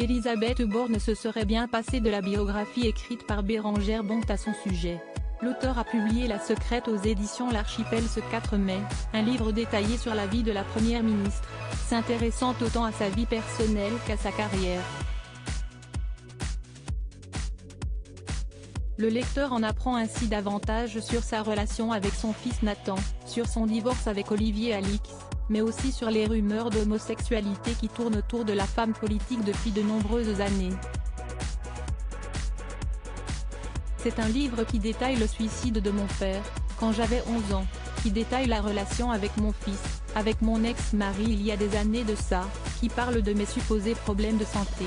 Élisabeth Borne se serait bien passée de la biographie écrite par Bérengère Bonte à son sujet. L'auteur a publié La Secrète aux éditions L'Archipel ce 4 mai, un livre détaillé sur la vie de la Première ministre, s'intéressant autant à sa vie personnelle qu'à sa carrière. Le lecteur en apprend ainsi davantage sur sa relation avec son fils Nathan, sur son divorce avec Olivier Alix, mais aussi sur les rumeurs d'homosexualité qui tournent autour de la femme politique depuis de nombreuses années. C'est un livre qui détaille le suicide de mon père, quand j'avais 11 ans, qui détaille la relation avec mon fils, avec mon ex-mari il y a des années de ça, qui parle de mes supposés problèmes de santé.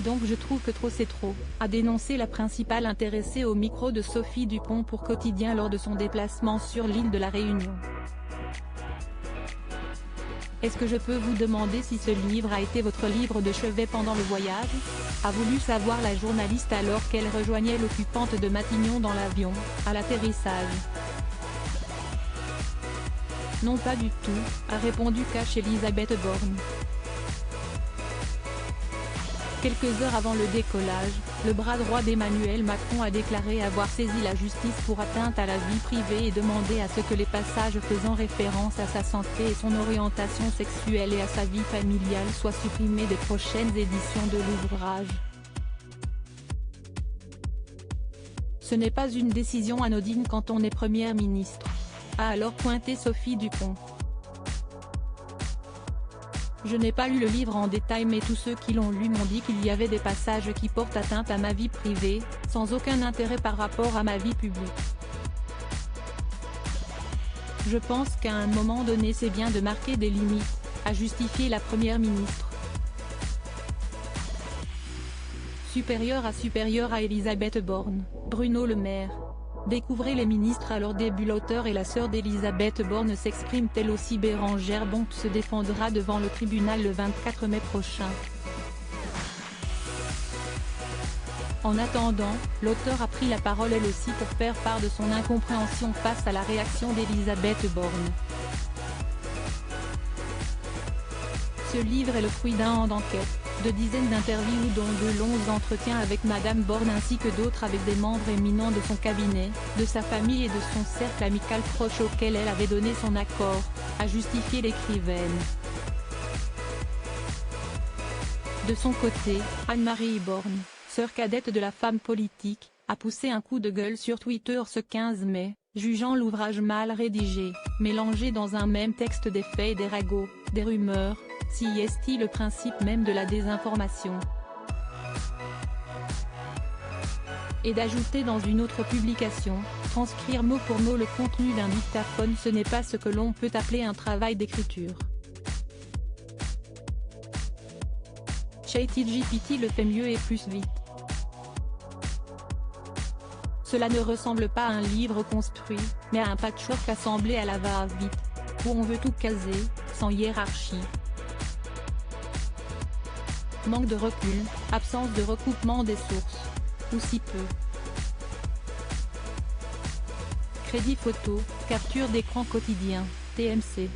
Donc je trouve que trop c'est trop, a dénoncé la principale intéressée au micro de Sophie Dupont pour Quotidien lors de son déplacement sur l'île de la Réunion. Est-ce que je peux vous demander si ce livre a été votre livre de chevet pendant le voyage ? A voulu savoir la journaliste alors qu'elle rejoignait l'occupante de Matignon dans l'avion, à l'atterrissage. Non pas du tout, a répondu cash Élisabeth Borne. Quelques heures avant le décollage, le bras droit d'Emmanuel Macron a déclaré avoir saisi la justice pour atteinte à la vie privée et demandé à ce que les passages faisant référence à sa santé et son orientation sexuelle et à sa vie familiale soient supprimés des prochaines éditions de l'ouvrage. Ce n'est pas une décision anodine quand on est Première ministre, a alors pointé Sophie Dupont. Je n'ai pas lu le livre en détail mais tous ceux qui l'ont lu m'ont dit qu'il y avait des passages qui portent atteinte à ma vie privée, sans aucun intérêt par rapport à ma vie publique. Je pense qu'à un moment donné c'est bien de marquer des limites, a justifié la Première ministre. Supérieur à Élisabeth Borne, Bruno Le Maire. Découvrez les ministres alors début. L'auteur et la sœur d'Élisabeth Borne s'expriment elle aussi. Bérengère Bonte se défendra devant le tribunal le 24 mai prochain. En attendant, l'auteur a pris la parole elle aussi pour faire part de son incompréhension face à la réaction d'Élisabeth Borne. Ce livre est le fruit d'un an d'enquête, de dizaines d'interviews dont de longs entretiens avec Madame Borne ainsi que d'autres avec des membres éminents de son cabinet, de sa famille et de son cercle amical proche auquel elle avait donné son accord, a justifié l'écrivaine. De son côté, Anne-Marie Borne, sœur cadette de la femme politique, a poussé un coup de gueule sur Twitter ce 15 mai, jugeant l'ouvrage mal rédigé, mélangé dans un même texte des faits et des ragots, des rumeurs, si est le principe même de la désinformation. Et d'ajouter dans une autre publication, transcrire mot pour mot le contenu d'un dictaphone ce n'est pas ce que l'on peut appeler un travail d'écriture. ChatGPT le fait mieux et plus vite. Cela ne ressemble pas à un livre construit, mais à un patchwork assemblé à la va-vite, où on veut tout caser, sans hiérarchie. Manque de recul, absence de recoupement des sources. Ou si peu. Crédit photo, capture d'écran quotidien, TMC.